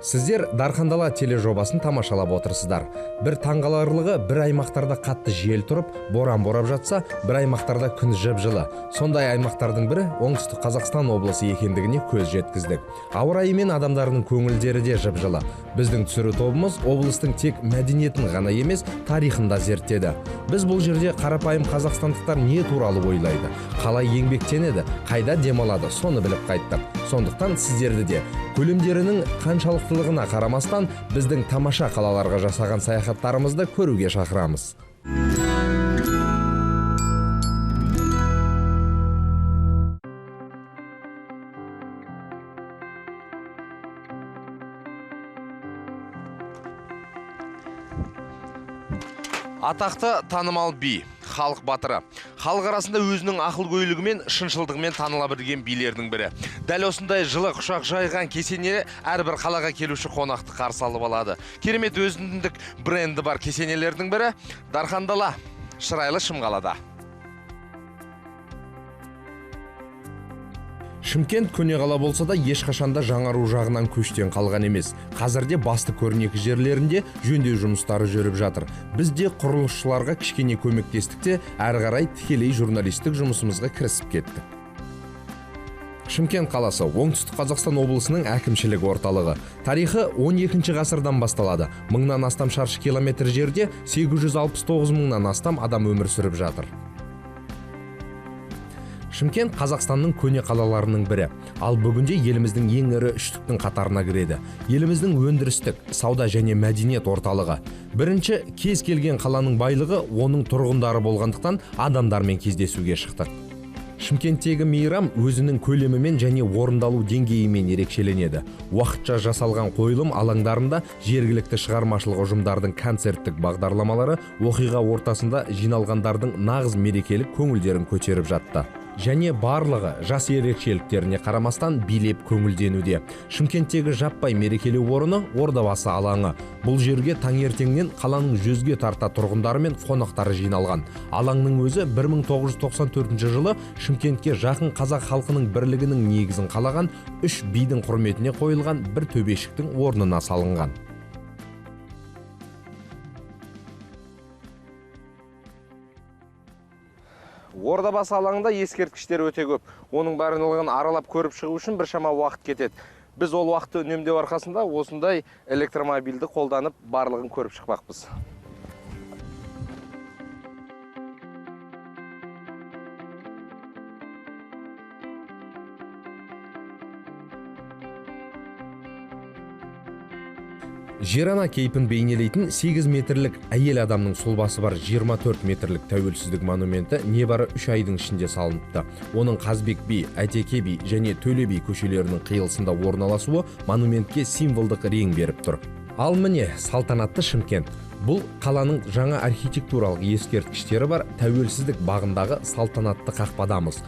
Сіздер Дархандала тележобасын тамашалап отырсыздар. Бір таңғаларлығы, бір аймақтарда қатты жел тұрып, боран борап жатса, бір аймақтарда күн жып-жылы. Сондай аймақтардың бірі Оңтүстік Қазақстан облысы екендігіне көз жеткіздік. Ауа райы мен адамдарының көңілдері де жып-жылы. Біздің түсіру тобымыз облыстың тек мәдениетін ғана емес, тарихын да зерттеді. Біз бұл жерде қарапайым қазақстандықтар не туралы ойлайды, қалай еңбектенеді, қайда демалады, соны біліп қайттық. Сондықтан сіздерді де көлемдерінің қаншалықтылығына қарамастан біздің тамаша қалаларға жасаған саяхаттарымызды көруге шақырамыз. Атақты танымал би, халық батыры. Халық арасында өзінің ақыл-көйлігімен, шыншылдығымен таныла білген билердің бірі. Дәл осындай жылы құшақ жайған кесенелі әрбір қалаға келуші қонақты қарсы алып алады. Керемет өзіндік бренді бар кесенелердің бірі Дархандала, шырайлы Шымқалада. Шымкент көне қала болса да ешқашанда жаңару жағынан көштен қалған емес. Қазірде басты көрнекі жерлерінде жөндеу жұмыстары жүріп жатыр. Біз де құрылысшыларға кішкене көмектестікте, әрі қарай тікелей журналистік жұмысымызға кірісіп кеттік. Шымкент қаласы Оңтүстік Қазақстан облысының әкімшілік орталығы. Тарихы 12 ғасырдан басталады. 1000-нан астам шаршы километр жерде 869 мыңнан астам адам өмір сүріп жатыр. Шымкент Қазақстанның көне қалаларының бірі, ал бүгінде еліміздің ең ірі үштіктің қатарына кіреді. Еліміздің өндірістік, сауда және мәдениет орталығы. Бірінші, кез келген қаланың байлығы оның тұрғындары болғандықтан адамдармен кездесуге шықтық. Шымкенттегі мейрам өзінің көлемімен және орындалу деңгейімен ерекшеленеді. Уақытша жасалған қойылым алаңдарында жергілікті шығармашылық ұжымдардың концерттік бағдарламалары оқиға ортасында жиналғандардың нағыз мерекелік көңілдерін көтеріп жатты. Және барлығы жас ерекшеліктеріне қарамастан билеп көңілденуде. Шымкенттегі жаппай мерекелеу орны Ордабасы алаңы. Бұл жерге таңертеңнен қаланың 100-ге тарта тұрғындары мен қонақтары жиналған. Алаңның өзі 1994 жылы Шымкентке жақын қазақ халқының бірлігінің негізін қалаған 3 бидің құрметіне қойылған бір төбешіктің орнына салынған. Ордабасы алаңында ескерткіштер өте көп. Оның барлығын аралап көріп шығу үшін біршама уақыт кетеді. Біз ол уақытты үнемдеу арқасында осындай электромобильді қолданып барлығын көріп шықпақпыз. Жерана кейпін бейнелейтін 8 метрлік әйел адамның сұлбасы бар 24 метрлік тәуелсіздік монументі небары 3 айдың ішінде салыныпты. Оның Қазбек би, Әйтеке би және Төле би көшелерінің қиылысында орналасуы монументке символдық рең беріп тұр. Ал міне салтанатты Шымкент. Бұл қаланың жаңа архитектуралық ескерткіштері бар тәуелсіздік бағындағы салтанатты қақпадамыз.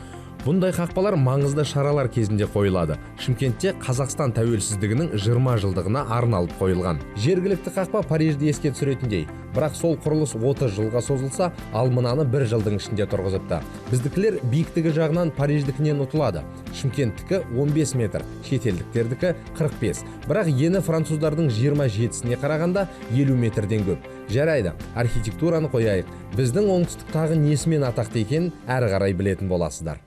Бұндай қақпалар маңызды шаралар кезінде қойылады. Шымкентте Қазақстан тәуелсіздігінің 20 жылдығына арналып қойылған. Жергілікті қақпа Парижді еске түсіретіндей, бірақ сол құрылыс 30 жылға созылса, ал мынаны 1 жылдың ішінде тұрғызыпты. Біздікілер биіктігі жағынан Париждікінен ұтылады. Шымкенттікі 15 метр, шетелдіктердікі 45. Бірақ ені француздардың 27-сіне қарағанда 50 метрден көп. Жарайды, архитектураны қояйық. Біздің оңтүстік тағы несімен атақты екенін әрі қарай білетін боласыздар.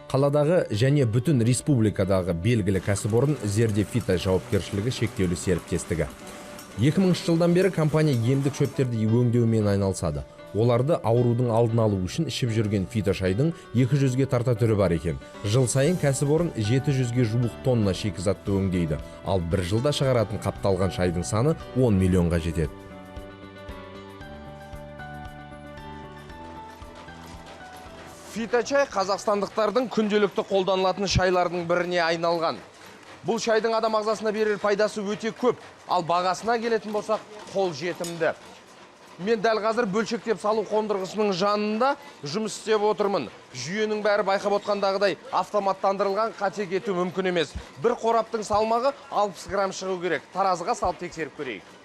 Қаладағы және бүтін республикадағы белгілі кәсіпорын Зерде Фито жауапкершілігі шектеулі серіктестігі. 2000 жылдан бері компания емдік шөптерді өңдеумен айналысады. Оларды аурудың алдын алу үшін ішіп жүрген фитошайдың 200-ге тарта түрі бар екен. Жыл сайын кәсіпорын 700-ге жуық тонна шикізатты өңдейді, ал бір жылда шығаратын қапталған шайдың саны 10 миллионға жетеді. Фиточай қазақстандықтардың күнделікті қолданылатын шайлардың біріне айналған. Бұл шайдың адам ағзасына берер пайдасы өте көп, ал бағасына келетін болсақ қол жетімді. Мен дәл қазір бөлшектеп салу қондырғысының жанында жұмыс істеп отырмын. Жүйенің бәрі байқап отқандағыдай автоматтандырылған, қате кету мүмкін емес. Бір қораптың салмағы 60 грамм шығу керек. Таразыға салып тексеріп көрейік.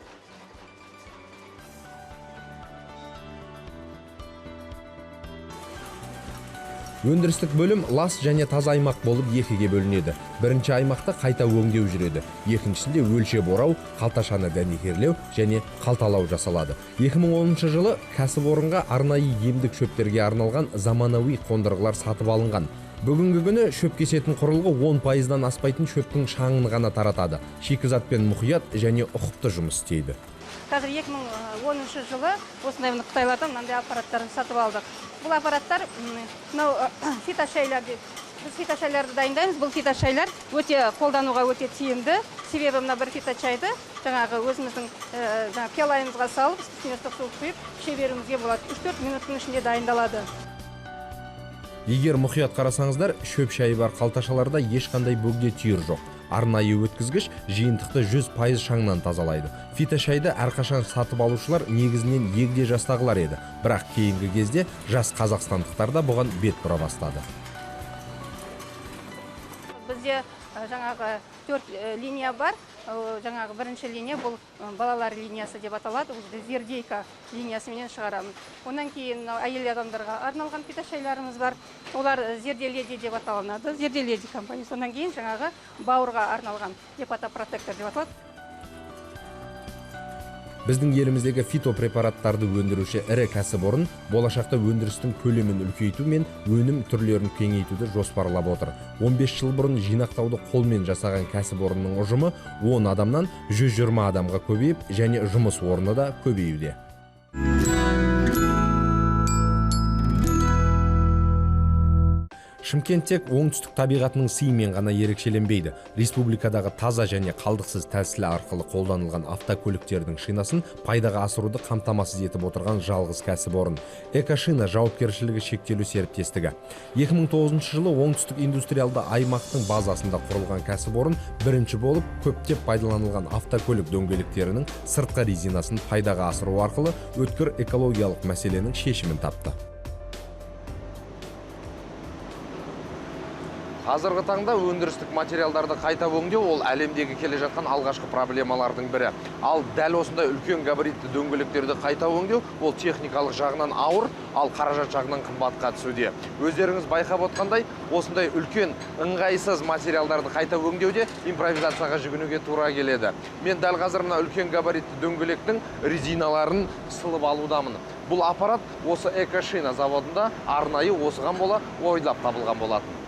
Өндірістік бөлім лас және таза аймақ болып екіге бөлінеді. Бірінші аймақта қайта өңдеу жүреді. Екіншісінде өлшеп орау, қалташаны дәнекерлеу және қалталау жасалады. 2010 жылы кәсіпорынға арнайы емдік шөптерге арналған заманауи қондырғылар сатып алынған. Бүгінгі күні шөп кесетін құрылғы 10%-дан аспайтын шөптің шаңын ғана таратады. Шикізатпен мұқият және ұқыпты жұмыс істейді. Қазір 2010 жылы осындай Қытайлардан мынандай аппараттарын сатып алдық. Бұл аппараттар фитошайлар деп. Біз фитошайларды дайындаймыз. Бұл фитошайлар өте қолдануға өте тиімді. Себебі мына бір фитошайды жаңағы өзіміздің пиалайымызға салып, үстіне ыстық су құйып, іше беруімізге болады. 3-4 минуттың ішінде дайындалады. Егер мұқият қарасаңыздар, шөп шайы бар қалташаларда ешқандай бөгде түйір жоқ. Арнайы өткізгіш жиынтықты 100% шаңнан тазалайды. Фитошайды әрқашан сатып алушылар негізінен егде жастағылар еді. Бірақ кейінгі кезде жас қазақстандықтар да бұған бет бұра бастады. Бізде жаңағы 4 линия бар. Жаңағы бірінші линия бұл балалар линиясы деп аталады. Зердейка линиясымен шығарамыз. Онан кейін әйел адамдарға арналған фитошайларымыз бар. Олар зерделеди деп аталынады. Зерделеди компаниясы. Онан кейін жаңағы бауырға арналған гепатопротектор деп аталады. Біздің еліміздегі фитопрепараттарды өндіруші ірі кәсіпорын болашақта өндірістің көлемін үлкейту мен өнім түрлерін кеңейтуді жоспарлап отыр. 15 жыл бұрын жинақтауды қолмен жасаған кәсіпорынның ұжымы 10 адамнан 120 адамға көбейіп, және жұмыс орны да көбеюде. Шымкент тек оңтүстік табиғатының сыйымен ғана ерекшеленбейді. Республикадағы таза және қалдықсыз тәсілі арқылы қолданылған автокөліктердің шинасын пайдаға асыруды қамтамасыз етіп отырған жалғыз кәсіпорын. Экошина жауапкершілігі шектеулі серіктестігі. 2009 жылы оңтүстік индустриалды аймақтың базасында құрылған кәсіпорын бірінші болып көптеп пайдаланылған автокөлік дөңгелектерінің сыртқы резинасын пайдаға асыру арқылы өткір экологиялық мәселенің шешімін тапты. Қазіргі таңда өндірістік материалдарды қайта өңдеу ол әлемдегі келе жатқан алғашқы проблемалардың бірі. Ал дәл осындай үлкен габаритті дөңгелектерді қайта өңдеу ол техникалық жағынан ауыр, ал қаражат жағынан қымбатқа түсуде. Өздеріңіз байқап отқандай, осындай үлкен ыңғайсыз материалдарды қайта өңдеуде импровизацияға жүгінуге тура келеді. Мен дәл қазір мына үлкен габаритті дөңгелектің резиналарын сылып алудамын. Бұл аппарат осы Экошина заводында арнайы осыған бола ойлап табылған болатын.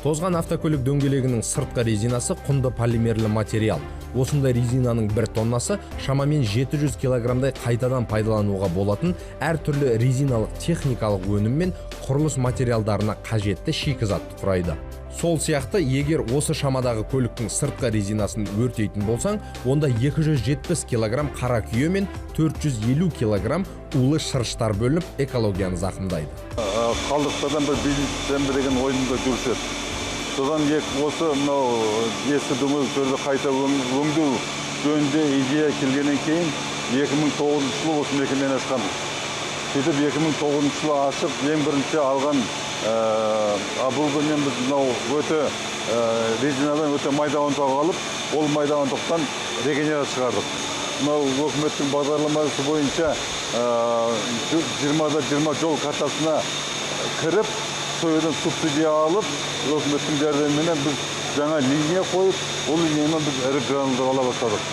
Тозған автокөлік дөңгелегінің сыртқы резинасы құнды полимерлі материал. Осындай резинаның 1 тоннасы шамамен 700 килограмдай қайтадан пайдалануға болатын әртүрлі резиналық техникалық өнім мен құрылыс материалдарына қажетті шикізатты құрайды. Сол сияқты, егер осы шамадағы көліктің сыртқы резинасын өртейтін болсаң, онда 270 килограмм қара күйе мен 450 килограмм улы шырыштар бөлініп, экологияны зақымдайды. Қалдықтардан бір бизнестен деген ойында жүрсек. Содан осы ескі дөңгелектерді қайта өңдеу жөнінде идея келгеннен кейін 2009 жылы осы мекемені ашқанбыз. Сөйтіп 2009 жылы ашып, ең бірінші алған оборудованиені біз өте резинадан өте майда ұнтақ алып, ол майда ұнтақтан регенератор шығардық. Өкіметтің бағдарламасы бойынша 20-20 жол картасына кіріп, соядан субсидия алып, өкіметтің жәрдемімен біз жаңа линия қойып, ол линиямен біз ірі гранулдар ала бастадық.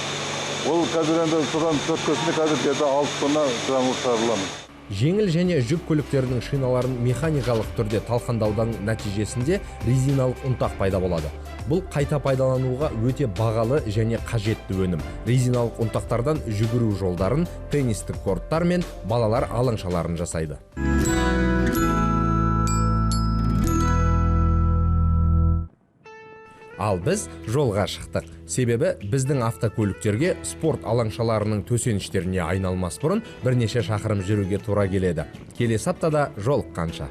Ол қазір енді содан төткесінде қазір где-то 6 тонна гранул шығарыламыз. Жеңіл және жүк көліктерінің шиналарын механикалық түрде талқандаудан нәтижесінде резиналық ұнтақ пайда болады. Бұл қайта пайдалануға өте бағалы және қажетті өнім. Резиналық ұнтақтардан жүгіру жолдарын, теннистік корттар мен балалар алаңшаларын жасайды. Ал біз жолға шықтық. Себебі біздің автокөліктерге спорт алаңшаларының төсеніштеріне айналмас бұрын бірнеше шақырым жүруге тура келеді. Келесі аптада жолыққанша.